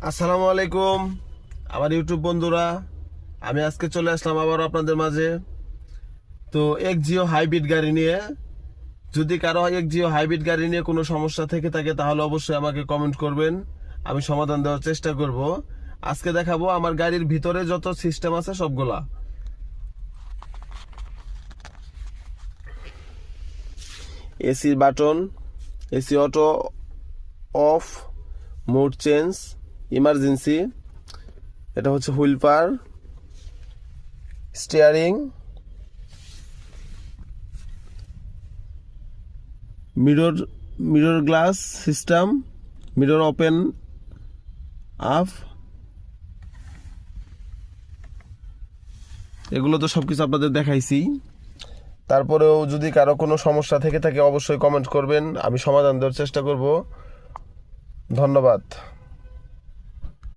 আসসালামু আলাইকুম আমার ইউটিউব বন্ধুরা। আমি আজকে চলে আসলাম আবার আপনাদের মাঝে। তো এক্সিও হাইব্রিড গাড়ি নিয়ে, যদি কারো এক্সিও হাইব্রিড গাড়ি নিয়ে কোনো সমস্যা থেকে থাকে তাহলে অবশ্যই আমাকে কমেন্ট করবেন, আমি সমাধান দেওয়ার চেষ্টা করব। আজকে দেখাবো আমার গাড়ির ভিতরে যত সিস্টেম আছে সবগুলা। AC button, AC auto off, mode change, emergency, এটা হচ্ছে হুইল পার, steering, mirror mirror glass system, mirror open up, এগুলো তো সবকিছু আপনাদের দেখাইছি। তারপরেও যদি কারো কোনো সমস্যা থেকে থাকে অবশ্যই কমেন্ট করবেন, আমি সমাধান দেওয়ার চেষ্টা করব। ধন্যবাদ।